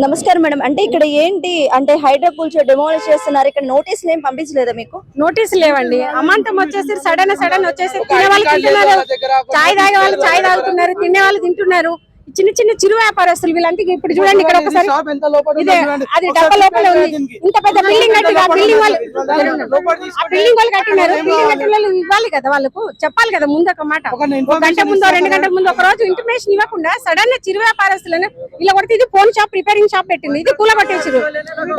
నమస్కారం మేడం. అంటే ఇక్కడ ఏంటి అంటే హైడ్రా కూల్చో డెమోలిష్ చేస్తున్నారు. ఇక్కడ నోటీసులు ఏం పంపించలేదా మీకు? నోటీసులు లేవండి. అమాంతం వచ్చేసి సడన్ వచ్చేసి తినే వాళ్ళు తింటున్నారు, చాయ్ తాగే వాళ్ళు చాయ్ తాగుతున్నారు, తినే వాళ్ళు తింటున్నారు. చిన్న చిన్న చిరు వ్యాపారస్తులు వీళ్ళంతా ఇప్పుడు చూడండి. ఇక్కడ ఒకసారి ఇదే అది డబ్బా లోపల ఉంది. ఇంత పెద్ద బిల్డింగ్ కట్టిగా బిల్డింగ్ వాళ్ళు కట్టినారు. బిల్డింగ్ కట్టిన వాళ్ళు ఇవ్వాలి కదా, వాళ్ళకు చెప్పాలి కదా ముందు ఒక మాట. ఒక గంట ముందు 2 గంటల ముందు ఒక రోజు ఇంటిమేషన్ ఇవ్వకుండా సడన్ చిరు వ్యాపారస్తులను ఇలా కొడితే ఇది ఫోన్ షాప్ రిపేరింగ్ షాప్ పెట్టింది, ఇది కూలగొట్టేసారు.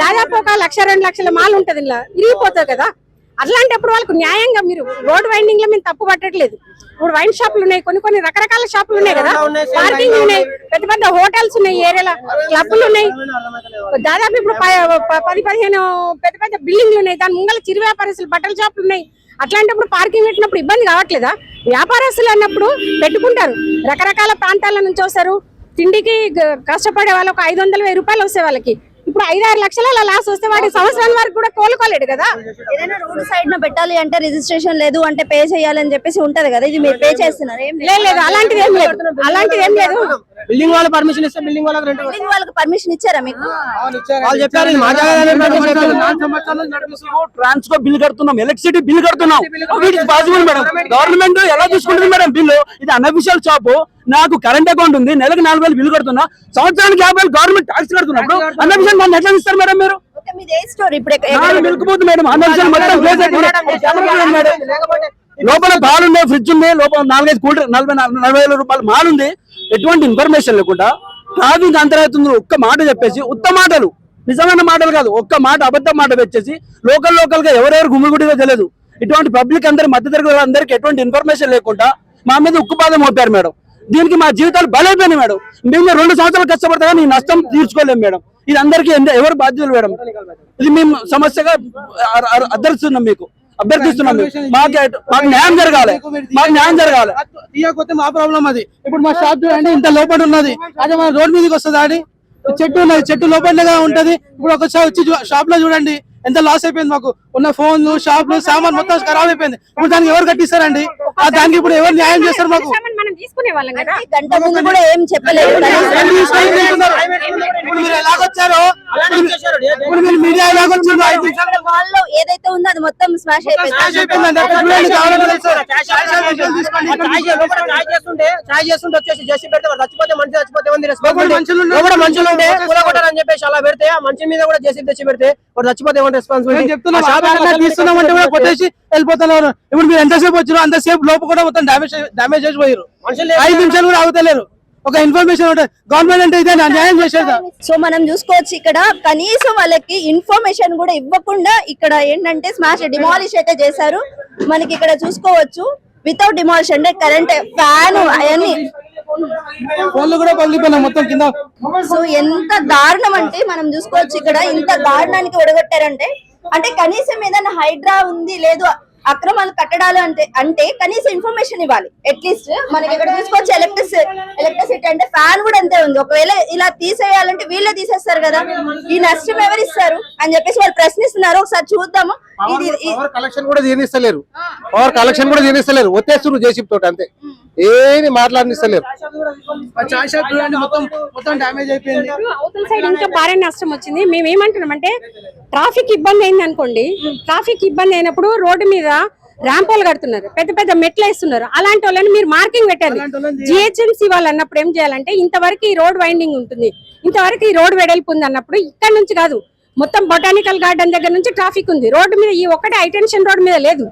దాదాపు ఒక 1,00,000 2 లక్షల మాల్ ఉంటది, ఇలా ఇరిగిపోతుంది కదా. అట్లాంటప్పుడు వాళ్ళకు న్యాయంగా మీరు రోడ్ వైండింగ్ లో మేము తప్పు పట్టట్లేదు. ఇప్పుడు వైన్ షాపులు ఉన్నాయి, కొన్ని రకరకాల షాపులు ఉన్నాయి కదా, పార్కింగ్ ఉన్నాయి, పెద్ద పెద్ద హోటల్స్ ఉన్నాయి, ఏరియాల క్లబ్లు ఉన్నాయి. దాదాపు ఇప్పుడు 10-15 పెద్ద పెద్ద బిల్డింగ్లు ఉన్నాయి. దాని ముంగల చిరు వ్యాపారస్తులు బట్టల షాపులు ఉన్నాయి. అట్లాంటప్పుడు పార్కింగ్ పెట్టినప్పుడు ఇబ్బంది కావట్లేదా? వ్యాపారస్తులు అన్నప్పుడు పెట్టుకుంటారు. రకరకాల ప్రాంతాల నుంచి వస్తారు. తిండికి కష్టపడే వాళ్ళు ఒక 500-1000 రూపాయలు వస్తే వాళ్ళకి ఇప్పుడు 5-6 లక్షల లాస్ వస్తే వాడి సంవత్సరాల వరకు కూడా కోలుకోలేడు కదా. ఏదైనా రోడ్ సైడ్ న పెట్టాలి అంటే రిజిస్ట్రేషన్ లేదు అంటే పే చేయాలని చెప్పేసి ఉంటది కదా, ఇది మీరు పే చేస్తున్నారు? లేదు, అలాంటిది ఏం లేదు, అలాంటిది ఏం లేదు. బిల్డింగ్ వాళ్ళు పర్మిషన్ ఇస్తే బిల్డింగ్ వాళ్ళకి రెంట్ బిల్డింగ్ వాళ్ళకి పర్మిషన్ ఇచ్చారా మీకు? వాళ్ళు చెప్పారు ఇది మా ట్రాన్స్కో బిల్ కడుతున్నాం, ఎలక్ట్రిసిటీ బిల్ కడుతున్నాం. పాసిబుల్ మేడం, గవర్నమెంట్ ఎలా చూసుకుంటుంది మేడం బిల్లు? ఇది అన్అఫిషియల్ షాప్. నాకు కరెంట్ అకౌంట్ ఉంది, నెలకు 4,000 బిల్ కడుతున్నా, సంవత్సరానికి 50,000 గవర్నమెంట్ ట్యాక్స్ కడుతున్నప్పుడు అన్అఫిషియల్ దాన్ని ఎట్లా ఇస్తారు మేడం మీరు? మిల్కపోతుంది మేడం, అన్అఫిషియల్ మొత్తం మేడం. లోపల పాలు ఉన్నాయి, ఫ్రిడ్జ్ ఉంది, లోపల 4-5 కూలర్ 40,000 రూపాయలు మాల్ ఉంది. ఎటువంటి ఇన్ఫర్మేషన్ లేకుండా ట్రాఫిక్ అంతరావుతుంది. ఒక్క మాట చెప్పేసి ఉత్తమ మాటలు, నిజమైన మాటలు కాదు, ఒక్క మాట అబద్ధ మాట వచ్చేసి లోకల్ గా ఎవరెవరు గుమ్మిగుడిగా తెలియదు. ఇటువంటి పబ్లిక్ అందరి మధ్యతరగతి అందరికి ఎటువంటి ఇన్ఫర్మేషన్ లేకుండా మా మీద ఉక్కుపాదం మోపారు మేడం. దీనికి మా జీవితాలు బలైపోయినాయి మేడం. మేము 2 సంవత్సరాలు కష్టపడతా ఈ నష్టం తీర్చుకోలేము మేడం. ఇది అందరికీ ఎవరు బాధ్యులు మేడం? ఇది మేము సమస్యగా అర్థిస్తున్నాం, మీకు అభ్యర్థిస్తున్నాం. మాకు న్యాయం జరగాలి, మాకు న్యాయం జరగాలి. తీయకపోతే మా ప్రాబ్లం అది. ఇప్పుడు మా షాప్ చూడండి ఇంత లోపల ఉన్నది, అదే మన రోడ్ మీదకి వస్తుంది. ఆడి చెట్టు ఉన్నది, చెట్టు లోపలగా ఉంటది. ఇప్పుడు ఒకసారి వచ్చి షాప్ లో చూడండి ఎంత లాస్ అయిపోయింది. మాకు ఉన్న ఫోన్లు, షాప్లు, సామాన్ మొత్తం ఖరాబ్ అయిపోయింది. ఇప్పుడు దానికి ఎవరు కట్టిస్తారండి? దానికి ఇప్పుడు ఎవరు న్యాయం చేస్తారు? మాకు గంట ముందు కూడా ఏం చెప్పలేదు. వాళ్ళు ఏదైతే ఉందో అది మొత్తం స్మాష్ అయిపోయింది. మనుషులుంటే కూలగొట్టారని చెప్పేసి అలా పెడితే ఆ మనిషి మీద కూడా జేసీబీ తెచ్చి పెడితే వాడు చచ్చిపోతే రెస్పాన్సిబిలిటీ తీస్తున్నామంటే కూడా కొట్టేసి వెళ్ళిపోతున్నారు. ఇప్పుడు మీరు ఎంతసేపు వచ్చారో అంతసేపు లోపు కూడా మొత్తం డామేజ్ చేసిపోయారు. 5 నిమిషాలు కూడా ఆగుతలేరు. ఒక ఇన్ఫర్మేషన్ ఉంటుంది, గవర్నమెంట్ అంటే ఇదే న్యాయం చేసేదా? సో మనం చూసుకోవచ్చు ఇక్కడ కనీసం వాళ్ళకి ఇన్ఫర్మేషన్ కూడా ఇవ్వకుండా ఇక్కడ ఏంటంటే స్మాష్ డిమాలిష్ అయితే చేశారు. మనకి ఇక్కడ చూసుకోవచ్చు వితౌట్ డిమాలిష్ అంటే కరెంట్ ఫ్యాన్ అవన్నీ కూడా పగిలిపోయినాయి మొత్తం కింద. సో ఎంత దారుణం అంటే మనం చూసుకోవచ్చు ఇక్కడ ఇంత దారుణానికి ఒడగొట్టారంటే. అంటే కనీసం ఏదైనా హైడ్రా ఉంది లేదు అక్రమాలు కట్టడాలు అంటే కనీసం ఇన్ఫర్మేషన్ ఇవ్వాలి. అట్లీస్ట్ మనకి ఇక్కడ చూసుకోవచ్చు ఎలక్ట్రిసిటీ అంటే ఫ్యాన్ కూడా అంతే ఉంది. ఒకవేళ ఇలా తీసేయాలంటే వీళ్ళే తీసేస్తారు కదా, ఈ నష్టం ఎవరిస్తారు అని చెప్పేసి వాళ్ళు ప్రశ్నిస్తున్నారు. ఒకసారి చూద్దాము. పవర్ కలెక్షన్ కూడా తీనిస్తలేరు, పవర్ కలెక్షన్ కూడా తీనిస్తలేరు, వచ్చేస్తున్నారు జేసీబీ తోటి అంతే, ఏమి మాట్లాడిస్తలేరు. మొత్తం డామేజ్ అయిపోయింది. అవతల సైడ్ ఇంకా భారీ నష్టం వచ్చింది. మేము ఏమంటున్నాం అంటే ట్రాఫిక్ ఇబ్బంది అయింది అనుకోండి, ట్రాఫిక్ ఇబ్బంది అయినప్పుడు రోడ్డు మీద ర్యాంపోలు కడుతున్నారు, పెద్ద పెద్ద మెట్లు వేస్తున్నారు. అలాంటి వాళ్ళని మీరు మార్కింగ్ పెట్టండి. జిహెచ్ఎంసీ వాళ్ళు అన్నప్పుడు ఏం చేయాలంటే ఇంతవరకు ఈ రోడ్ వైండింగ్ ఉంటుంది, ఇంతవరకు ఈ రోడ్ వెడల్పు ఉంది అన్నప్పుడు ఇక్కడ నుంచి కాదు మొత్తం బొటానికల్ గార్డెన్ దగ్గర నుంచి ట్రాఫిక్ ఉంది. రోడ్డు మీద ఈ ఒక్కటే హైటెన్షన్ రోడ్ మీద లేదు.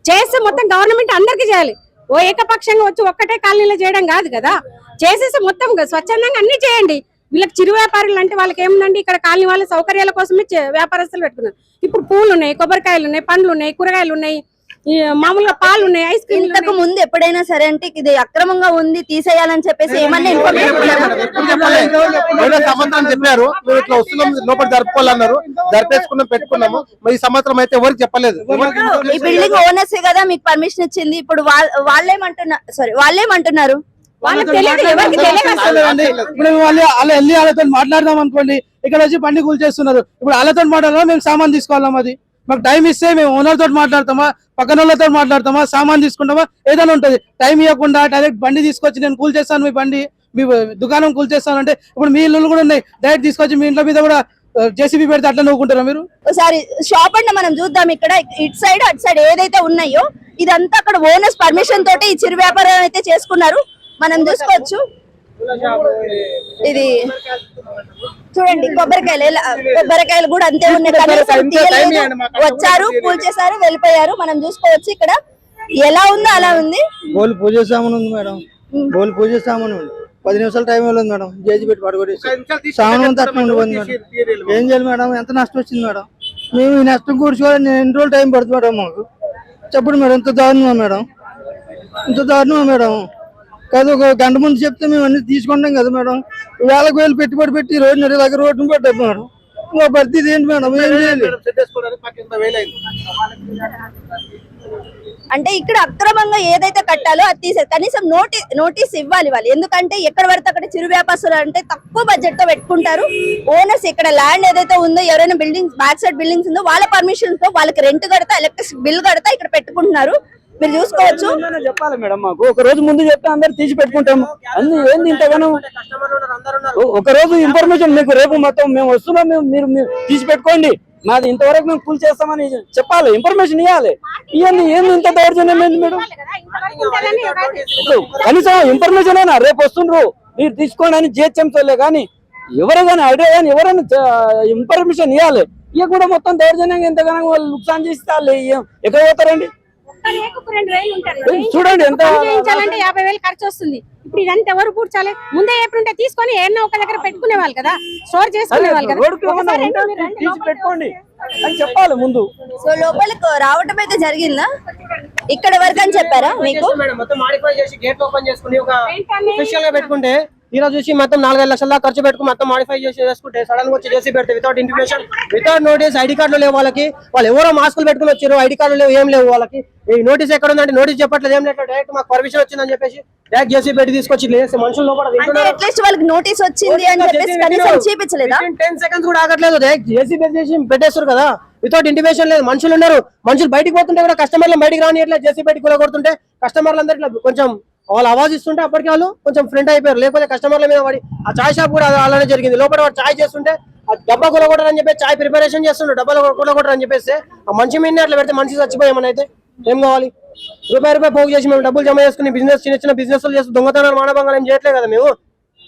చేస్తే మొత్తం గవర్నమెంట్ అందరికీ చేయాలి. ఓ ఏకపక్షంగా వచ్చి ఒక్కటే కాలనీలో చేయడం కాదు కదా, చేసేసి మొత్తం స్వచ్ఛందంగా అన్ని చేయండి. వీళ్ళకి చిరు వ్యాపారులు అంటే వాళ్ళకి ఏముందండి, ఇక్కడ కాలనీ వాళ్ళ సౌకర్యాల కోసమే వ్యాపారస్తులు పెట్టుకున్నారు. ఇప్పుడు పూలు ఉన్నాయి, కొబ్బరికాయలు ఉన్నాయి, పండ్లు ఉన్నాయి, కూరగాయలు ఉన్నాయి, మామూలుగా పాలు ఉన్నాయి, ఐస్ క్రీమ్. ఇంతకు ముందు ఎప్పుడైనా సరే అంటే ఇది అక్రమంగా ఉంది తీసేయాలని చెప్పేసి ఏమన్నా సంబంధం చెప్పారు, మేము ఇట్లా వస్తున్నాం లోపల జరుపుకోవాలన్నారు, జరిపేసుకున్నాం పెట్టుకున్నాము. మరి ఈ సంవత్సరం అయితే ఎవరికి చెప్పలేదు. ఈ బిల్డింగ్ ఓనర్స్ కదా మీకు పర్మిషన్ ఇచ్చింది. ఇప్పుడు వాళ్ళేమంటున్నారు? ఇప్పుడు వెళ్ళి వాళ్ళతో మాట్లాడదాం అనుకోండి, ఇక్కడ వచ్చి బండి కూల్ చేస్తున్నారు. ఇప్పుడు వాళ్ళతో మాట్లాడాలా, మేము సామాన్ తీసుకోవాలా? అది మాకు టైం ఇస్తే మేము ఓనర్ తోటి మాట్లాడతామా, పక్కన వాళ్ళతో మాట్లాడతామా, సామాన్ తీసుకుంటామా, ఏదైనా ఉంటది. టైం ఇవ్వకుండా డైరెక్ట్ బండి తీసుకొచ్చి నేను కూల్ చేస్తాను మీ బండి మీ దుకాణం కూల్చేస్తానంటే ఇప్పుడు మీ ఇల్లు కూడా ఉన్నాయి, డైరెక్ట్ తీసుకొచ్చి మీ ఇంట్లో మీద కూడా జేసీబీ పెడితే అట్లా నవ్వుకుంటారా మీరు? ఒకసారి షాప్ అంటే మనం చూద్దాం. ఇక్కడ ఇటు సైడ్ అటు సైడ్ ఏదైతే ఉన్నాయో ఇదంతా అక్కడ ఓనర్స్ పర్మిషన్ తోటి ఈ చిరు వ్యాపారం అయితే చేసుకున్నారు. మనం చూసుకోవచ్చు. ఇది చూడండి, కొబ్బరికాయలు కూడా అంతే ఉన్నాయి. కనీసం తీయలేదు, వచ్చారు, కూల్చేశారు, వెళ్ళిపోయారు. మనం చూసుకోవచ్చు ఇక్కడ ఎలా ఉందో అలా ఉంది. బోల్ పూజ సామాన్ ఉంది మేడం, బోల్ పూజ సామాన్ ఉంది. 10 నిమిషాలు టైం వెళ్ళదు మేడం, జేజీ పెట్టి పడగొట్టేసి సామాన్ అంతా అట్లా ఉండిపోయింది మేడం. ఏం చేయాలి మేడం? ఎంత నష్టం వచ్చింది మేడం? మేము ఈ నష్టం కూర్చోవాలి, ఎన్ని రోజులు టైం పడుతుంది మేడం మాకు? చెప్పండి మేడం, ఇంత దారుణమా మేడం? ఇంత దారుణమా మేడం? కాదు, ఒక గంట ముందు చెప్తే మేము అన్ని తీసుకుంటాం కదా మేడం. వేలకు వేలు పెట్టుబడి పెట్టి రోడ్డు దగ్గర రోడ్డు పెట్టాం మేడం. ఇంకా పరిస్థితి ఏంటి మేడం? ఏం చేయాలి? అంటే ఇక్కడ అక్రమంగా ఏదైతే కట్టాలో అది తీసేది. కనీసం నోటీస్ ఇవ్వాలి వాళ్ళు. ఎందుకంటే ఎక్కడ పడితే అక్కడ చిరు వ్యాపారులు అంటే తక్కువ బడ్జెట్ తో పెట్టుకుంటారు. ఓనర్స్ ఇక్కడ ల్యాండ్ ఏదైతే ఉందో, ఎవరైనా బిల్డింగ్స్ బ్యాక్ సైడ్ బిల్డింగ్స్ ఉందో వాళ్ళ పర్మిషన్ తో వాళ్ళకి రెంట్ కడతా, ఎలక్ట్రిసిటీ బిల్ కడతా ఇక్కడ పెట్టుకుంటున్నారు. మీరు చూసుకోవచ్చు. చెప్పాలి మేడం, మాకు ఒక రోజు ముందు చెప్తే అందరు తీసి పెట్టుకుంటాము. అన్ని ఏంది ఇంతగానో? ఒక రోజు ఇన్ఫర్మేషన్ మీకు రేపు మొత్తం మేము వస్తున్నాం, మీరు తీసి పెట్టుకోండి, మాది ఇంతవరకు మేము కూల్ చేస్తామని చెప్పాలి, ఇన్ఫర్మేషన్ ఇవ్వాలి. ఇవన్నీ ఏంది ఇంత దౌర్జన్యం ఏంది మేడం? కనీసం ఇన్ఫర్మేషన్ అయినా రేపు వస్తుండ్రు మీరు తీసుకోండి అని జిహెచ్ఎంసీలే కానీ ఎవరు కానీ ఐడియా కానీ ఎవరైనా ఇన్ఫర్మేషన్ ఇవ్వాలి. ఇక కూడా మొత్తం దౌర్జన్యంగా ఎంతగానో వాళ్ళు నుక్సాన్ చేస్తే వాళ్ళు ఎక్కడ పోతారండి? చూడండి ఎంత చేయించాలంటే 50,000 ఖర్చు వస్తుంది. ఇప్పుడు ఇదంతా ఎవరు కూర్చాలి? ముందే ఎప్పుడుంటే తీసుకొని ఏమన్నా ఒక దగ్గర పెట్టుకునే వాళ్ళు కదా, స్టోర్ చేసుకునే వాళ్ళు కదా. తీసి పెట్టుకోండి అని చెప్పాలి ముందు. సో లోపలికి రావటం అయితే జరిగిందా? ఇక్కడ వరకు అని చెప్పారా మీకు? మొత్తం మాడిఫై చేసి గేట్ ఓపెన్ చేసుకుని ఒక స్పెషల్ గా పెట్టుకుంటే ఈ రోజు చూసి మొత్తం 4-5 లక్షల దాకా ఖర్చు పెట్టుకుని మొత్తం మాడిఫై చేసి వేసుకుంటే సడన్ గా వచ్చి చేసి పెడితే without information, without notice, ID కార్డులు లేవు వాళ్ళకి. వాళ్ళు ఎవరో మాస్కులు పెట్టుకుని వచ్చారు, ఐడి కార్డులు లేవు, ఏం లేవు వాళ్ళకి. ఈ నోటీస్ ఎక్కడ ఉందంటే నోటీస్ చెప్పట్లేదు, ఏం లేదు. డైరెక్ట్ మాకు పర్మిషన్ వచ్చిందని చెప్పేసి డైరెక్ట్ చేసి పెట్టి తీసుకొచ్చి మనుషులు లోపల అట్లీస్ట్ వాళ్ళకి నోటీస్ వచ్చింది అని చెప్పేసి కనీసం చూపించలేదా? 10 seconds కూడా ఆగట్లేదు, డైరెక్ట్ చేసి చేసి పెట్టేస్తారు కదా, వితౌట్ ఇంటిమేషన్ లేదు. మనుషులు ఉన్నారు, మనుషులు బయటికి పోతుంటే కూడా కస్టమర్లు బయటికి రాని ఎట్లా చేసి పెట్టి కూల కొడుతుంటే కస్టమర్లు అందరూ ఇట్లా కొంచెం వాళ్ళు ఆవాజ్ ఇస్తుంటే అప్పటికి వాళ్ళు కొంచెం ఫ్రెండ్ అయిపోయారు. లేకపోతే కస్టమర్ల మీద పడి ఆ చాయ్ షాప్ కూడా అలానే జరిగింది. లోపల వాడు చాయ్ చేస్తుంటే ఆ డబ్బా కూలగొట్టరని చెప్పి చాయ్ ప్రిపరేషన్ చేస్తుండే, డబ్బాలు కూలగొట్టరని చెప్పేసి ఆ మంచి మీద అట్లా పెడితే మనిషి చచ్చిపోయామని అయితే ఏం కావాలి? రూపాయి పోగు చేసి మేము డబ్బులు జమ చేసుకుని బిజినెస్ చిన్న బిజినెస్లు చేస్తూ దొంగతనాలు మానభంగాలు ఏం చేయట్లేదు కదా. మేము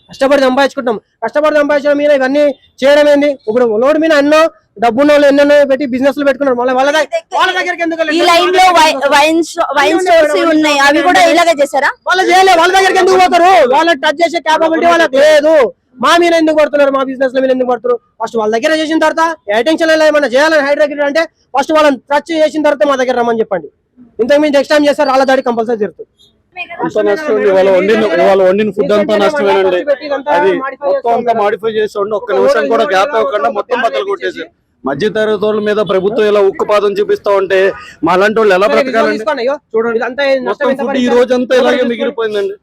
కష్టపడి సంపాదించుకుంటాం, కష్టపడి సంపాదించడం మీద ఇవన్నీ చేయడం ఏంది? ఇప్పుడు లోడ్ మీద ఎన్నో డబ్బున్న వాళ్ళు ఎన్నెన్నో పెట్టి బిజినెస్ పెట్టుకున్నారు. వాళ్ళ దగ్గరికి ఎందుకు ఈ లైన్ లో వైన్ స్టోర్స్ ఉన్నాయి, అవి కూడా ఇలాగే చేశారా? వాళ్ళు చేయలేదు, వాళ్ళ దగ్గరికి ఎందుకు పోతారు? వాళ్ళకి టచ్ చేసే క్యాపబిలిటీ వాళ్ళకి లేదు. మా మీద ఎందుకు పడుతున్నారు? మా బిజినెస్ లో మీద ఎందుకు పడుతున్నారు? ఫస్ట్ వాళ్ళ దగ్గర చేసిన తర్వాత అటెన్షన్ ఏమైనా చేయాలని హైడ్రాక్ట్ అంటే ఫస్ట్ వాళ్ళని టచ్ చేసిన తర్వాత మా దగ్గర రమ్మని చెప్పండి. ఇంతకు మించి నెక్స్ట్ టైం చేస్తారు, వాళ్ళ దాడి కంపల్సరీ జరుగుతుంది. అంత నష్టం, ఇవాళ వండిన ఫుడ్ అంతా నష్టమేనండి. అది మొత్తం అంతా మాడిఫై చేసి ఒక్క నిమిషం కూడా గ్యాప్ ఇవ్వకుండా మొత్తం బద్దలు కొట్టేసి మధ్య తరగతి వాళ్ళ మీద ప్రభుత్వం ఇలా ఉక్కుపాదం చూపిస్తా ఉంటే మా లాంటి వాళ్ళు ఎలా బ్రతకాలండి? మొత్తం ఫుడ్ ఈ రోజు అంతా ఇలాగే మిగిలిపోయిందండి,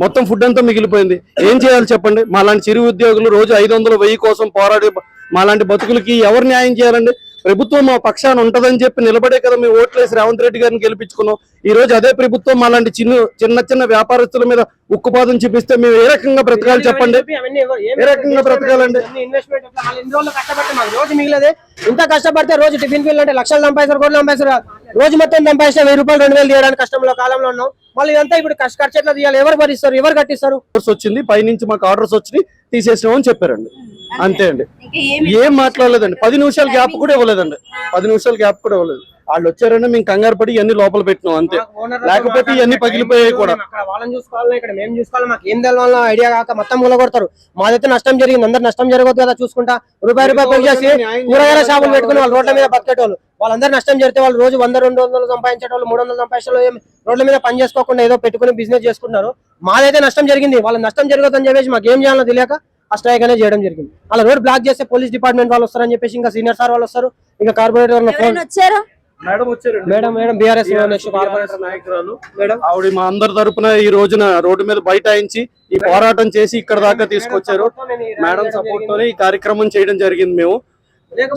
మొత్తం ఫుడ్ అంతా మిగిలిపోయింది. ఏం చేయాలి చెప్పండి? మా లాంటి చిరు ఉద్యోగులు రోజు 500-1000 కోసం పోరాడి మా లాంటి బతుకులకి ఎవరు న్యాయం చేయాలండి? ప్రభుత్వం మా పక్షాన ఉంటదని చెప్పి నిలబడే కదా మేము ఓట్లేసి రేవంత్ రెడ్డి గారిని గెలిపించుకున్నాం. ఈ రోజు అదే ప్రభుత్వం మా లాంటి చిన్న వ్యాపారస్తుల మీద ఉక్కుపాదం చూపిస్తే మేము ఏ రకంగా బ్రతకాలి చెప్పండి? ఏ రకంగా బ్రతకాలండి? రోజు మిగిలేదు. ఇంత కష్టపడితే రోజు టిఫిన్ బిల్ అంటే లక్షలు సంపాదిస్తారు, కోట్లు సంపాదిస్తారు. రోజు మొత్తం సంపాదిస్తే 1000 రూపాయలు 2000 తీయడానికి కష్టంలో కాలంలో ఉన్నాం. మళ్ళీ ఇదంతా ఇప్పుడు ఖర్చు ఎట్లా తీయాలి? ఎవరు భరిస్తారు? ఎవరు కట్టిస్తారు? వచ్చింది పైనుంచి మాకు ఆర్డర్స్ వచ్చి తీసేసినామని చెప్పారండి, అంతే అండి. ఏం మాట్లాడలేదండి. 10 నిమిషాల గ్యాప్ కూడా ఇవ్వలేదండి, 10 నిమిషాల గ్యాప్ కూడా ఇవ్వలేదు. వాళ్ళు వచ్చారని మేము కంగారు పడి ఇవన్నీ లోపల పెట్టినాం అంతే, లేకపోతే ఇవన్నీ పగిలిపోయాయి కూడా. వాళ్ళని చూసుకోవాలి, ఇక్కడ మేము చూసుకోవాలి. మాకు ఏం తెలవాలో ఐడియా కాక మొత్తం కూలగొడతారు. మాదైతే నష్టం జరిగింది, అందరు నష్టం జరగదు కదా చూసుకుంటా. రూపాయి పోగు చేసి కూరగాయల షాపులు పెట్టుకుని వాళ్ళు రోడ్ల మీద బతికేటోళ్ళు, వాళ్ళందరూ నష్టం జరిగితే వాళ్ళు రోజు 100-200 సంపాదించేటోళ్ళు, 300 సంపాదించేటోళ్ళు రోడ్ల మీద పని చేసుకోకుండా ఏదో పెట్టుకుని బిజినెస్ చేసుకుంటున్నారు. మాదైతే నష్టం జరిగింది, వాళ్ళ నష్టం జరగదని చెప్పేసి మాకు ఏం చేయాలో తెలియక ఆ స్ట్రైక్ అనేది చేయడం జరిగింది. అలా రోడ్ బ్లాక్ చేస్తే పోలీస్ డిపార్ట్మెంట్ వాళ్ళు వస్తారని చెప్పేసి ఇంకా సీనియర్ సార్ వాళ్ళు వస్తారు, ఇంకా కార్పొరేటర్ వచ్చారా? మేడం బీఆర్ఎస్ నాయకురాలు ఆవిడ మా అందరి తరపున ఈ రోజున రోడ్డు మీద బైఠాయించి ఈ పోరాటం చేసి ఇక్కడ దాకా తీసుకొచ్చారు. మేడం సపోర్ట్ తోనే ఈ కార్యక్రమం చేయడం జరిగింది. మేము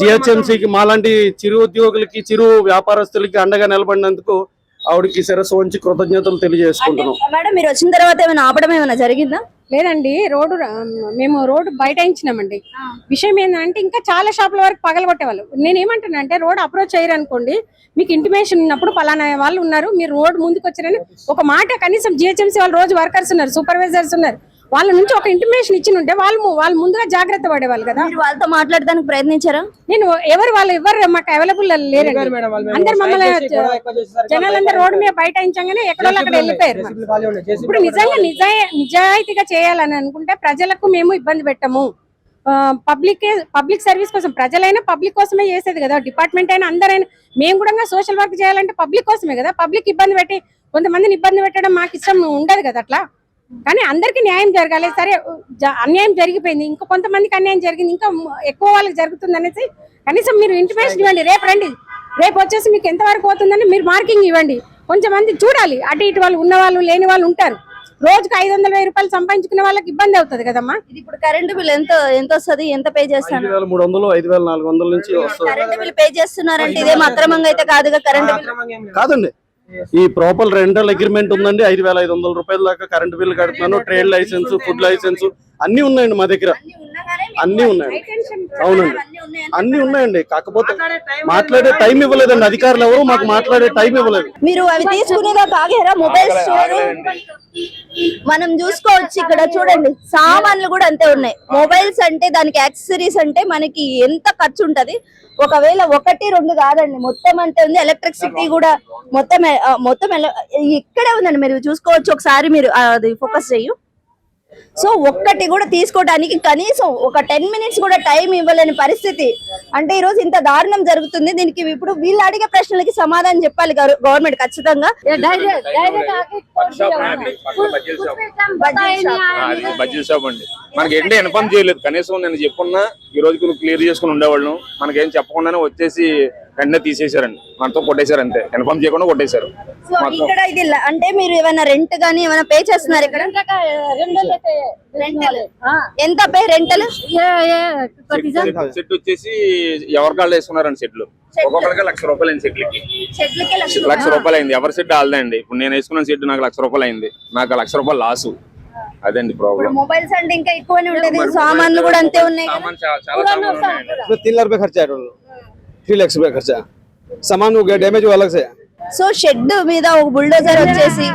జిహెచ్ఎంసీకి మాలాంటి చిరు ఉద్యోగులకి చిరు వ్యాపారస్తులకి అండగా నిలబడినందుకు ఆవిడకి శిరస్సు వంచి కృతజ్ఞతలు తెలియజేసుకుంటున్నాం. మేడం మీరు వచ్చిన తర్వాత ఏమైనా ఆపడం ఏమైనా జరిగిందా? లేదండి మేము రోడ్డు బైఠాయించినామండి. విషయం ఏంటంటే ఇంకా చాలా షాపుల వరకు పగలగొట్టేవాళ్ళు. నేను ఏమంటున్నా అంటే రోడ్ అప్రోచ్ అయ్యారు అనుకోండి, మీకు ఇంటిమేషన్ ఉన్నప్పుడు పలానా వాళ్ళు ఉన్నారు, మీరు రోడ్ ముందుకు వచ్చారని ఒక మాట కనీసం జిహెచ్ఎంసీ వాళ్ళు రోజు వర్కర్స్ ఉన్నారు, సూపర్వైజర్స్ ఉన్నారు, వాళ్ళ నుంచి ఒక ఇంటిమేషన్ ఇచ్చి ఉంటే వాళ్ళు ముందుగా జాగ్రత్త పడేవాళ్ళు కదా. మీరు వాళ్ళతో మాట్లాడడానికి ప్రయత్నించారా? నేను ఎవరు మాకు అవైలబుల్ లేరండి. అందరు మమ్మల్ని జనాలందరూ రోడ్డు మీద బైఠాయించగానే ఎక్కడో అక్కడ వెళ్ళిపోయారు. ఇప్పుడు నిజంగా నిజాయితీగా చేయాలని అనుకుంటే ప్రజలకు మేము ఇబ్బంది పెట్టము. పబ్లిక్ సర్వీస్ కోసం ప్రజలైనా పబ్లిక్ కోసమే చేసేది కదా, డిపార్ట్మెంట్ అయినా అందరైనా. మేము కూడా సోషల్ వర్క్ చేయాలంటే పబ్లిక్ కోసమే కదా. పబ్లిక్ ఇబ్బంది పెట్టి కొంతమందిని ఇబ్బంది పెట్టడం మాకు ఇష్టం ఉండదు కదా అట్లా. కానీ అందరికి న్యాయం జరగాలి. సరే అన్యాయం జరిగిపోయింది, ఇంకా కొంతమందికి అన్యాయం జరిగింది, ఇంకా ఎక్కువ వాళ్ళకి జరుగుతుంది అనేసి కనీసం మీరు ఇంటిమేషన్ ఇవ్వండి. రేపు రండి, రేపు వచ్చేసి మీకు ఎంతవరకు పోతుందని మీరు మార్కింగ్ ఇవ్వండి. కొంచెం మంది చూడాలి, అటు ఇటు వాళ్ళు ఉన్న వాళ్ళు లేని వాళ్ళు ఉంటారు. రోజుకి 500,000 రూపాయలు సంపాదించుకునే వాళ్ళకి ఇబ్బంది అవుతుంది కదమ్మా. ఇది ఇప్పుడు కరెంట్ బిల్ ఎంత వస్తుంది, ఎంత పే చేస్తాను? 5,300 5,400 నుంచి వస్తుంది. కరెంట్ బిల్ పే చేస్తున్నారంటే ఇదేం అక్రమంగా అయితే కాదుగా? కరెంట్ బిల్ కాదండి, ఈ ప్రాపర్ రెంటల్ అగ్రిమెంట్ ఉందండి. 5,500 రూపాయల దాకా కరెంట్ బిల్ కడుతున్నాను. ట్రేడ్ లైసెన్స్, ఫుడ్ లైసెన్స్ అన్ని ఉన్నాయండి మా దగ్గర, అన్ని ఉన్నాయి. అవునండి, అన్ని ఉన్నాయండి. కాకపోతే మాట్లాడే టైం ఇవ్వలేదండి అధికారులు ఎవరు, మాకు మాట్లాడే టైం ఇవ్వలేదు. మీరు అవి తీసుకునేదా కాగేరా? మొబైల్ స్టోర్ మనం చూసుకోవచ్చు. ఇక్కడ చూడండి, సామాన్లు కూడా అంతే ఉన్నాయి. మొబైల్స్ అంటే దానికి యాక్సెసరీస్ అంటే మనకి ఎంత ఖర్చు ఉంటది. ఒకవేళ 1 2 కాదండి, మొత్తం అంతే ఉంది. ఎలక్ట్రిసిటీ కూడా మొత్తం ఇక్కడే ఉందండి. మీరు చూసుకోవచ్చు, ఒకసారి మీరు అది ఫోకస్ చెయ్యు. సో ఒక్కటి కూడా తీసుకోవడానికి కనీసం ఒక 10 మినిట్స్ కూడా టైం ఇవ్వలేని పరిస్థితి. అంటే ఈ రోజు ఇంత దారుణం జరుగుతుంది. దీనికి ఇప్పుడు వీళ్ళు అడిగే ప్రశ్నలకి సమాధానం చెప్పాలి గవర్నమెంట్ ఖచ్చితంగా. బడ్జెట్ షాప్ అండి, మనకి ఏంటి ఇన్ఫార్మ్ చేయలేదు. కనీసం నేను చెప్పుకున్నా ఈ రోజుకి నువ్వు క్లియర్ చేసుకుని ఉండేవాళ్ళం, మనకేం చెప్పకుండానే వచ్చేసి వెంటనే తీసేశారండి. మనతో కొట్టేశారు, అంతే, ఇన్ఫార్మ్ చేయకుండా కొట్టేశారు. సో ఇక్కడ ఇది అంటే మీరు ఏమైనా రెంట్ గానీ ఏమైనా పే చేస్తున్నారు ఇక్కడ? ఎంత పే రెంటల్? సెట్ వచ్చేసి ఎవరి కాళ్ళు వేసుకున్నారండి సెట్లు, ఒక్కొక్కరికి 1,00,000 రూపాయలు అయింది. సెట్లకి 1,00,000 రూపాయలు అయింది. ఎవరి సెట్ ఆల్దే అండి. ఇప్పుడు నేను వేసుకున్న సెట్ నాకు 1,00,000 రూపాయలు అయింది. నాకు 1,00,000 రూపాయలు లాసు. అదండి ప్రాబ్లం. మొబైల్స్ అంటే ఇంకా ఎక్కువనే ఉంటది, సామాన్లు కూడా అంతే ఉన్నాయి. చాలా సామాన్లు ఉన్నాయండి. 3 लाख रुपए खर्चा है, 3 लाख रुपए खर्चा, सामान हो गया डैमेज अलग से. సో షెడ్ మీద ఒక బుల్డోజర్ వచ్చేసి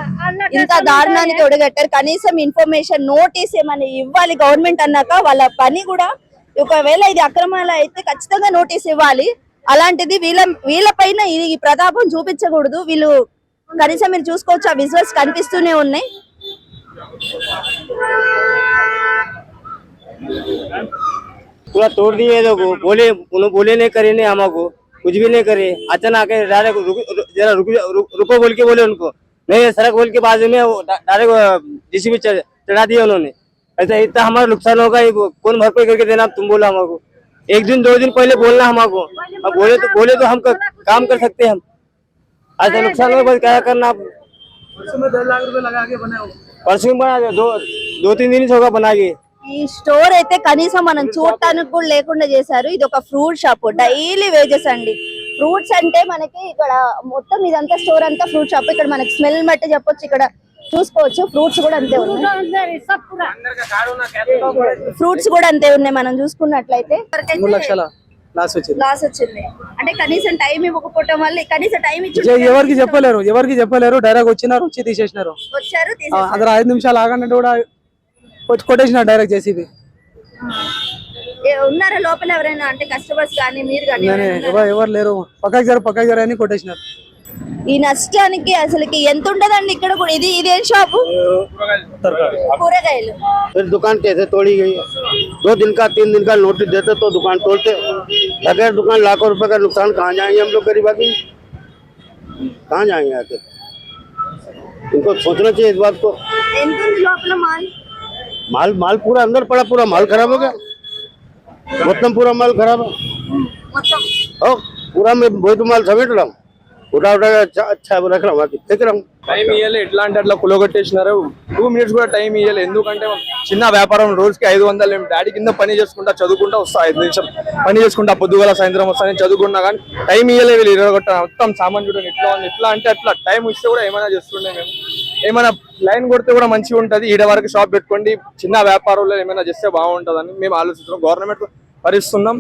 ఇంత దారుణానికి ఒడగట్టారు. కనీసం ఇన్ఫర్మేషన్ నోటీస్ ఏమైనా ఇవ్వాలి గవర్నమెంట్ అన్నాక. వాళ్ళ పని కూడా ఒకవేళ ఇది అక్రమాలు అయితే ఖచ్చితంగా నోటీస్ ఇవ్వాలి. అలాంటిది వీళ్ళ పైన ఈ ప్రతాపం చూపించకూడదు. వీళ్ళు కనీసం మీరు చూసుకోవచ్చు, ఆ విజువల్స్ కనిపిస్తూనే ఉన్నాయి. पूरा तोड़ दिए लोग, बोले नहीं करे, नहीं हमको कुछ भी नहीं करे. अचानक डायरेक्ट जरा रुको बोल के बोले उनको, नहीं सड़क बोल के बाजू में डायरेक्ट जेसीबी चढ़ा दिया उन्होंने. ऐसा इतना हमारा नुकसान होगा, कौन भरपाई करके देना? तुम बोला हमको 1 दिन 2 दिन पहले बोलना हमको. अब बोले तो हम काम कर सकते हैं. हम ऐसा नुकसान होगा क्या करना? परसों में 2 लाख रुपए लगा के बनाओ. परसों में बना 2-3 दिन होगा बना के. ఈ స్టోర్ అయితే కనీసం మనం చూడటానికి కూడా లేకుండా చేశారు. ఇది ఒక ఫ్రూట్ షాప్, డైలీ వేజెస్ అండి. ఫ్రూట్స్ అంటే మనకి ఇక్కడ మొత్తం ఇదంతా స్టోర్ అంతా ఫ్రూట్ షాప్. ఇక్కడ మనకి స్మెల్ బట్టి చెప్పొచ్చు, ఇక్కడ చూసుకోవచ్చు ఫ్రూట్స్ కూడా అంతే ఉన్నాయి. ఫ్రూట్స్ కూడా అంతే ఉన్నాయి. మనం చూసుకున్నట్లయితే 3 లక్షల లాస్ వచ్చింది. అంటే కనీసం టైం ఇవ్వకపోవటం వల్ల, కనీసం టైం ఇచ్చి ఎవరికి చెప్పలేరు. డైరెక్ట్ వచ్చినారు, వచ్చి తీసేసినారు. వచ్చారు, అక్కడ 5 నిమిషాలు ఆగంటే కూడా కొట్టేసిన డైరెక్ట్ చేసి. ఉన్నారా లోపల ఎవరైనా, అంటే కస్టమర్స్ కానీ మీరు కానీ? ఎవరు లేరు, పక్కకి జర అని కొట్టేసినారు. ఈ నష్టానికి అసలుకి ఎంత ఉంటదండి ఇక్కడ కూడా? ఇది ఏం షాపు? కూరగాయలు. दुकान कैसे तोड़ी गई? 2 दिन का 3 दिन का नोटिस देते तो दुकान तोड़ते. बगैर दुकान लाखों रुपए का नुकसान. कहाँ जाएंगे हम लोग गरीब आदमी? कहाँ जाएंगे आके? इनको सोचना चाहिए इस बात को. ఎంత ఉంది లోపల माल पूरा अंदर पड़ा, पूरा माल खराब हो गया. మొత్తం पूरा माल खराब है. మొత్తం पूरा मैं वही तो माल समेट रहा हूँ. उठा उठा अच्छा रख रहा हूँ देख रहा हूँ టైం ఇయ్యాలి ఎట్లా అంటే అట్లా కులగొట్టేసినారు 2 minutes కూడా టైం ఇయ్యాలి ఎందుకంటే చిన్న వ్యాపారం రోజుకి 500 డాడీ కింద పని చేసుకుంటా చదువుకుంటా వస్తా 5 నిమిషం పని చేసుకుంటా పొద్దుగల సాయంత్రం వస్తా నేను చదువుకున్నా కానీ టైం ఇయ్యాలి వీళ్ళు ఇరగొట్ట మొత్తం సామాన్ చూడండి ఎట్లా అంటే అట్లా టైం ఇస్తే కూడా ఏమైనా చేస్తుండే మేము ఏమైనా లైన్ కొడితే కూడా మంచిగా ఉంటది ఈడ వరకు షాప్ పెట్టుకోండి చిన్న వ్యాపారంలో ఏమైనా చేస్తే బాగుంటదని మేము ఆలోచిస్తున్నాం గవర్నమెంట్ భరిస్తున్నాం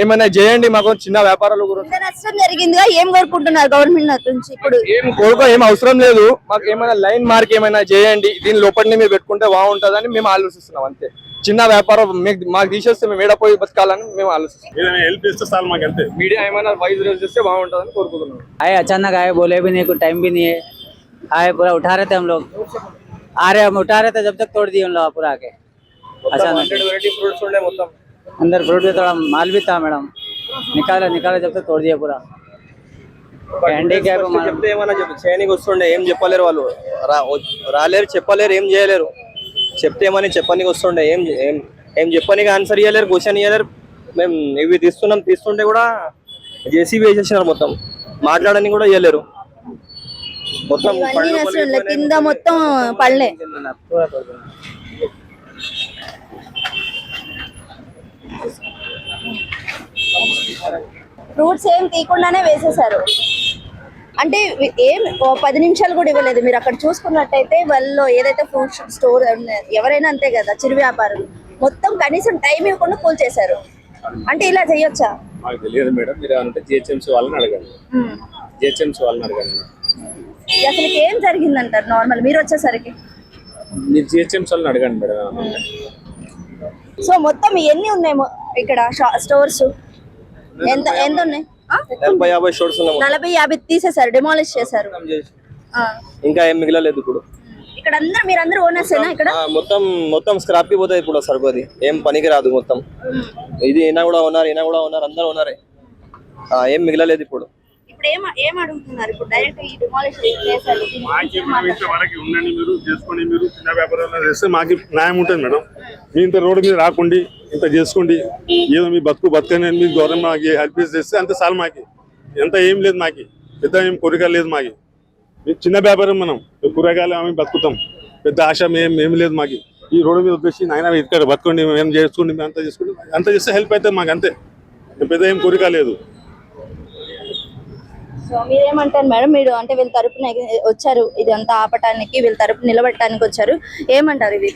ఏమైనా చేయండి మాకు చిన్న వ్యాపారాలు గురించి ఇంత నష్టం జరిగిందిగా ఏం కోరుకుంటున్నారు గవర్నమెంట్ నుంచి ఇప్పుడు ఏం కోరుకో ఏం అవసరం లేదు మాకు ఏమైనా లైన్ మార్క్ ఏమైనా చేయండి దీని లోపలనే మీరు పెట్టుకుంటే బాగుంటుందని మేము ఆలోచిస్తున్నాం అంతే చిన్న వ్యాపారం మాకు తీసేస్తే మేము ఏడపోయి బతకాలని మేము ఆలోచిస్తున్నాం हेल्प చేస్తే చాలు మాకు అంతే మీడియా ఏమైనా వాయిస్ రేజ్ చేస్తే బాగుంటుందని కోరుకుంటున్నాం आए अचानक आए बोले भी नहीं कुछ टाइम भी नहीं है आए पूरा उठा रहे थे हम लोग आ रहे हम उठा रहे थे जब तक तोड़ दिए हम लोग पूरा आके अचानक వెరైటీ ఫ్రూట్స్ ఉండే మొత్తం अंदर फ्रूट में थोड़ा माल भी था मैडम निकाले जब तक तोड़ दिया पूरा హ్యాండిక్యాప్ చెప్తే ఏమైనా చేయడానికి వస్తుండే ఏం చెప్పలేరు వాళ్ళు రాలేరు చెప్పలేరు ఏం చేయలేరు చెప్తే ఏమని చెప్పడానికి వస్తుండే ఏం చెప్పడానికి ఆన్సర్ ఇవ్వలేరు క్వశ్చన్ ఇవ్వలేరు మేము ఇవి తీస్తుంటే కూడా జేసీబీ వేసేసినారు మొత్తం మాట్లాడడానికి కూడా ఇవ్వలేరు మొత్తం ఇవన్నీ నష్టం కింద మొత్తం పళ్ళే ఫ్రూట్స్ ఏం తీయకుండానే వేసేసారు అంటే ఏం 10 నిమిషాలు కూడా ఇవ్వలేదు మీరు అక్కడ చూసుకున్నట్టయితే వాళ్ళు ఏదైతే ఫ్రూట్ స్టోర్ ఎవరైనా అంతే కదా చిరు వ్యాపారులు మొత్తం కనీసం టైం ఇవ్వకుండా కూల్ చేశారు అంటే ఇలా చేయొచ్చా మాకు తెలియదు మేడం మీరు అంటే జిహెచ్ఎంసీ వాళ్ళని అడగండి జిహెచ్ఎంసీ వాళ్ళని అడగండి అసలు ఏం జరిగిందంటారు నార్మల్ మీరు వచ్చేసరికి మీరు జిహెచ్ఎంసీ వాళ్ళని అడగండి మేడం సో మొత్తం ఎన్ని ఉన్నాయి ఇక్కడ స్టోర్స్ ఎంత ఉన్నాయి 40-50 స్టోర్స్ ఉన్నాయి 40-50 తీసేసారు డిమాలిష్ చేశారు ఇంకా ఏం మిగలలేదు ఇప్పుడు ఇక్కడ మీరందరూ ఓనర్సేనా ఇక్కడ మొత్తం స్క్రాప్ కి పోతాయి ఇప్పుడు సరుకు అది ఏం పనికి రాదు మొత్తం ఇది ఈయన కూడా ఉన్నారు అందరూ ఉన్నారే ఏం మిగలలేదు ఇప్పుడు ఇప్పుడు ఏం అడుగుతున్నారు ఇప్పుడు డైరెక్ట్ ఈ డిమాలిష్ చేశారు వరకు ఉండండి మీరు చేసుకోండి మీరు చిన్న వ్యాపారాలు చేస్తే మాకు న్యాయం ఉంటుంది మేడం మీ ఇంత రోడ్డు మీద రాకండి ఇంత చేసుకోండి ఏదో మీ బతుకని మీరు గవర్నమెంట్ మాకు హెల్ప్ చేస్తే అంత చాలు మాకి ఎంత ఏం లేదు మాకి పెద్ద ఏం కోరిక లేదు మాకి చిన్న వ్యాపారం మనం కూరగాయలు ఆమె బతుకుతాం పెద్ద ఆశ ఏం లేదు మాకి ఈ రోడ్డు మీద వచ్చేసి నాయన ఇక్కడ బతుకోండి మేము చేసుకోండి మేము అంతా చేసుకోండి అంత చేస్తే హెల్ప్ అవుతుంది మాకు అంతే పెద్ద ఏం కోరిక లేదు సో మీరేమంటారు మేడం మీరు అంటే వీళ్ళ తరపున వచ్చారు ఇది అంతా ఆపటానికి వీళ్ళ తరపు నిలబెట్టడానికి వచ్చారు ఏమంటారు ఇది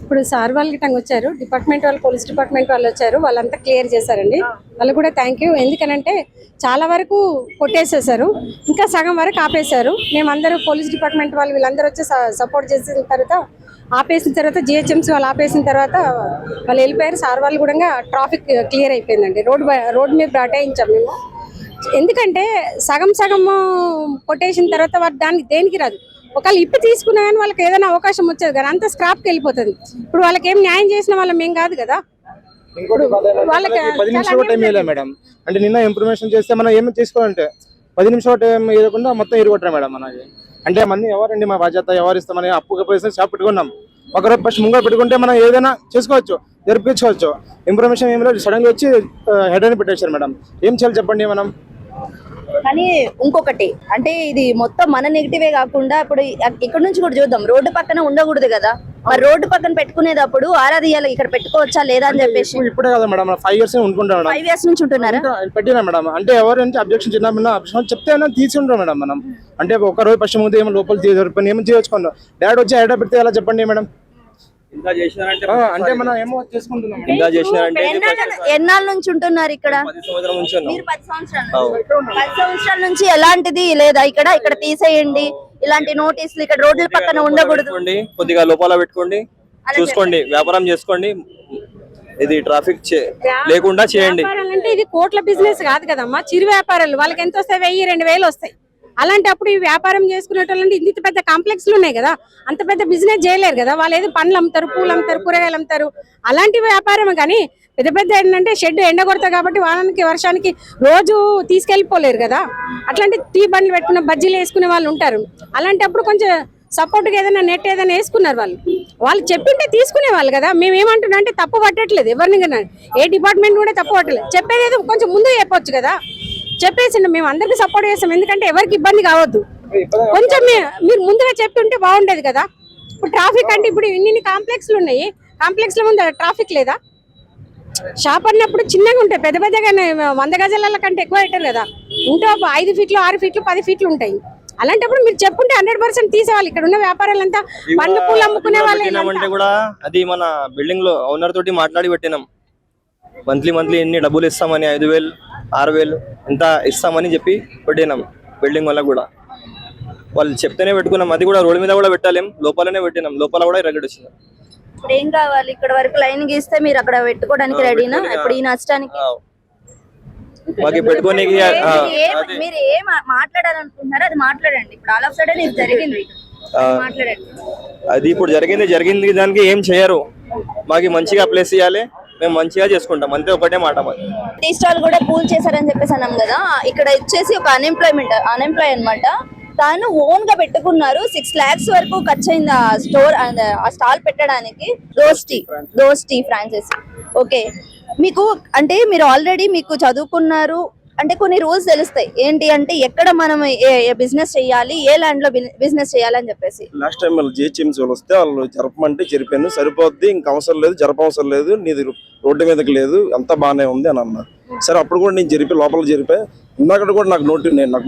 ఇప్పుడు సార్ వాళ్ళు గిట్టంగా వచ్చారు డిపార్ట్మెంట్ వాళ్ళు పోలీస్ డిపార్ట్మెంట్ వాళ్ళు వచ్చారు వాళ్ళంతా క్లియర్ చేశారండి వాళ్ళు కూడా థ్యాంక్ యూ ఎందుకనంటే చాలా వరకు కొట్టేసేసారు ఇంకా సగం వరకు ఆపేశారు మేమందరూ పోలీస్ డిపార్ట్మెంట్ వాళ్ళు వీళ్ళందరూ వచ్చి సపోర్ట్ చేసిన తర్వాత ఆపేసిన తర్వాత జిహెచ్ఎంసీ వాళ్ళు ఆపేసిన తర్వాత వాళ్ళు వెళ్ళిపోయారు సార్ వాళ్ళు కూడా ట్రాఫిక్ క్లియర్ అయిపోయిందండి రోడ్ మీద బటాయించాం మేము ఎందుకంటే సగం కొట్టేసిన తర్వాత వారు దానికి దేనికి రాదు ఒకవేళ ఇప్పు తీసుకున్నా కానీ వాళ్ళకి ఏదైనా అవకాశం వచ్చేది కానీ అంత స్క్రాప్కి వెళ్ళిపోతుంది ఇప్పుడు వాళ్ళకి ఏం న్యాయం చేసిన వాళ్ళం ఏం కాదు కదా వాళ్ళకి 10 నిమిషాలు టైం ఇవ్వలేదు మేడం అంటే నిన్న ఇన్ఫర్మేషన్ చేస్తే మనం ఏమి తీసుకోవాలంటే 10 నిమిషాలు టైం ఇవ్వకుండా మొత్తం ఇరుగొట్టారు మేడం మనకి అంటే మంది ఎవరండి మా బాధ్యత ఎవరు ఇస్తామని అప్పుగా పోయి షాప్ పెట్టుకున్నాం ఒకరోజు ఫస్ట్ ముంగ పెట్టుకుంటే మనం ఏదైనా చేసుకోవచ్చు జరిపించుకోవచ్చు ఇన్ఫర్మేషన్ ఏం లేదు సడన్ గా వచ్చి హెడ్ అని పెట్టేశారు మేడం ఏం చేయాలి చెప్పండి మనం కానీ ఇంకొకటి అంటే ఇది మొత్తం మన నెగిటివే కాకుండా ఇప్పుడు ఇక్కడ నుంచి కూడా చూద్దాం రోడ్డు పక్కన ఉండకూడదు కదా మరి రోడ్డు పక్కన పెట్టుకునేటప్పుడు ఆరాధియాలి ఇక్కడ పెట్టుకోవచ్చా లేదా అని చెప్పేసి ఇప్పుడే కదా మేడం 5 years ఉంటున్నాం 5 years నుంచి ఉంటున్నారా పెట్టినా మేడం అంటే ఎవరంటే అబ్జెక్షన్ చిన్న చెప్తే తీసుకుంటాం మేడం మనం అంటే ఒక రోజు ఫస్ట్ ముందు ఏమో లోపల ఏమో చేయొచ్చుకున్నాం డాడీ వచ్చి ఐడియా పెడితే ఎలా చెప్పండి మేడం అంటే మనం ఏమో చేసుకుంటున్నాం ఎన్నాళ్ళ నుంచి ఉంటున్నారు ఇక్కడ 10 సంవత్సరాల నుంచి ఎలాంటిది లేదా ఇక్కడ తీసేయండి ఇలాంటి నోటీసులు ఇక్కడ రోడ్ల పక్కన ఉండకూడదు కొద్దిగా లోపల పెట్టుకోండి చూసుకోండి వ్యాపారం చేసుకోండి ఇది ట్రాఫిక్ లేకుండా చేయండి అంటే ఇది కోట్ల బిజినెస్ కాదు కదమ్మా చిరు వ్యాపారాలు వాళ్ళకి ఎంత వస్తాయి 1000-2000 వస్తాయి అలాంటప్పుడు ఈ వ్యాపారం చేసుకునేటోళ్ళంటే ఇంత పెద్ద కాంప్లెక్స్లు ఉన్నాయి కదా అంత పెద్ద బిజినెస్ చేయలేరు కదా వాళ్ళు ఏదో పండ్లు అమ్ముతారు పూలు అమ్ముతారు కూరగాయలు అమ్ముతారు అలాంటి వ్యాపారం కానీ పెద్ద ఏంటంటే షెడ్ ఎండగొడతారు కాబట్టి వారానికి వర్షానికి రోజు తీసుకెళ్ళిపోలేరు కదా అట్లాంటి టీ బండ్లు పెట్టుకున్న బజ్జీలు వేసుకునే వాళ్ళు ఉంటారు అలాంటప్పుడు కొంచెం సపోర్ట్గా ఏదైనా నెట్ ఏదైనా వేసుకున్నారు వాళ్ళు చెప్పింటే తీసుకునే వాళ్ళు కదా మేము ఏమంటున్నా అంటే తప్పు పట్టట్లేదు ఎవరిని ఏ డిపార్ట్మెంట్ కూడా తప్పు పట్టలేదు చెప్పేది కొంచెం ముందు చెప్పొచ్చు కదా చెప్పేసిండు మేము అందరికి సపోర్ట్ చేస్తాం, ఎందుకంటే ఎవరికి ఇబ్బంది కావద్దు. కొంచెం మీరు ముందుగా చెప్తుంటే బాగుండేది కదా. ఇప్పుడు ట్రాఫిక్ అంటే ఇప్పుడు ఇన్ని కాంప్లెక్స్లు ఉన్నాయి, కాంప్లెక్స్ల ముందు ట్రాఫిక్ లేదా? షాప్ అన్నప్పుడు చిన్నగా ఉంటాయి, పెద్ద పెద్దగానే 100 గజాల కంటే ఎక్కువ పెట్టారు కదా. ఉంటే 5 ఫీట్లు 6 ఫీట్లు 10 ఫీట్లు ఉంటాయి. అలాంటప్పుడు మీరు చెప్పుంటే 100% తీసేవాళ్ళు. ఇక్కడ ఉన్న వ్యాపారాలంతా పండ్లు పూలు అమ్ముకునే అంటే కూడా అది మన బిల్డింగ్ లో ఓనర్ తోటి మాట్లాడి పెట్టినాం. మంత్లీ ఎన్ని డబ్బులు ఇస్తామని 5,000 6,000 ఎంత ఇస్తామని చెప్పి పెట్టినాం. బిల్డింగ్ వల్ల కూడా వాళ్ళు చెప్తేనే పెట్టుకున్నాం. అది కూడా రోడ్డు మీద కూడా పెట్టలేం, లోపలనే పెట్టినాం. లోపల కూడా ఇరగడి వచ్చింది. ఇప్పుడు ఏం కావాలి? ఇక్కడ వరకు లైన్ గీస్తే మీరు అక్కడ పెట్టుకోవడానికి రెడీనా? ఇప్పుడు ఈ నష్టానికి మాకు పెట్టుకోనికి మీరు ఏం మాట్లాడాలనుకుంటున్నారో అది మాట్లాడండి. ఇప్పుడు ఆల్ ఆఫ్ సడన్ ఇది జరిగింది, మాట్లాడండి. అది ఇప్పుడు జరిగింది దానికి ఏం చేయరు. మాకు మంచిగా ప్లేస్ ఇవ్వాలి, మేము మంచిగా చేసుకుంటాం, అంతే. ఒకటే మాట. టీ స్టాల్ కూడా కూల్ చేశారని చెప్పేసి అన్నాం కదా. ఇక్కడ వచ్చేసి ఒక అన్ఎంప్లాయ్ అన్నమాట. తాను ఓన్ గా పెట్టుకున్నారు. 6 lakhs వరకు ఖర్చు అయింది ఆ స్టాల్ పెట్టడానికి. Rose tea franchise. ఓకే, మీకు అంటే మీరు ఆల్రెడీ మీకు చదువుకున్నారు అంటే కొన్ని రూల్స్ తెలుస్తాయి. ఏంటి అంటే ఎక్కడ మనం బిజినెస్ చేయాలి, ఏ ల్యాండ్ లో బిజినెస్ చేయాలని చెప్పేసి. లాస్ట్ టైం వాళ్ళు జిహెచ్ఎంసీ వాళ్ళు వస్తే వాళ్ళు జరపమంటే జరిపాను, సరిపోద్ది, ఇంకా అవసరం లేదు, జరపవసరం లేదు, నీది రోడ్డు మీదకి లేదు, అంతా బాగానే ఉంది అని అన్నారు. సరే, అప్పుడు కూడా నేను లోపల జరిపా. ఇందాక కూడా నాకు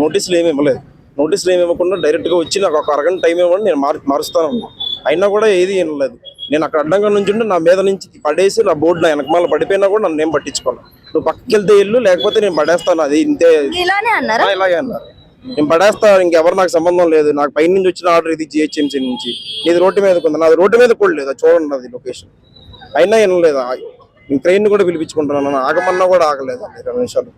నోటీసులు ఏమి ఇవ్వలేదు. నోటీసులు ఏమి ఇవ్వకుండా డైరెక్ట్ గా వచ్చి నాకు ఒక అరగంట టైం ఇవ్వండి, నేను మారుస్తాను ఉన్నా. అయినా కూడా ఏది ఏం లేదు. నేను అక్కడ అడ్డంగా నుంచి ఉంటే నా మీద నుంచి పడేసి నా బోర్డు నా వెనకమాల పడిపోయినా కూడా నన్ను ఏం పట్టించుకోవాలి. నువ్వు పక్కకి వెళ్తే ఇల్లు, లేకపోతే నేను పడేస్తాను, అది ఇంతే. ఇలానే అన్నారు. ఇలాగే అన్నారు. నేను పడేస్తాను, ఇంకెవరు నాకు సంబంధం లేదు, నాకు పై నుంచి వచ్చిన ఆర్డర్ ఇది జిహెచ్ఎంసీ నుంచి, నీది రోడ్డు మీదకి ఉంది, నాది రోడ్డు మీద కూడా లేదు, చూడండి అది లొకేషన్. అయినా ఏం లేదు. నేను ట్రైన్ కూడా పిలిపించుకుంటున్నాను, ఆగమన్నా కూడా ఆగలేదు 20 నిమిషాలు.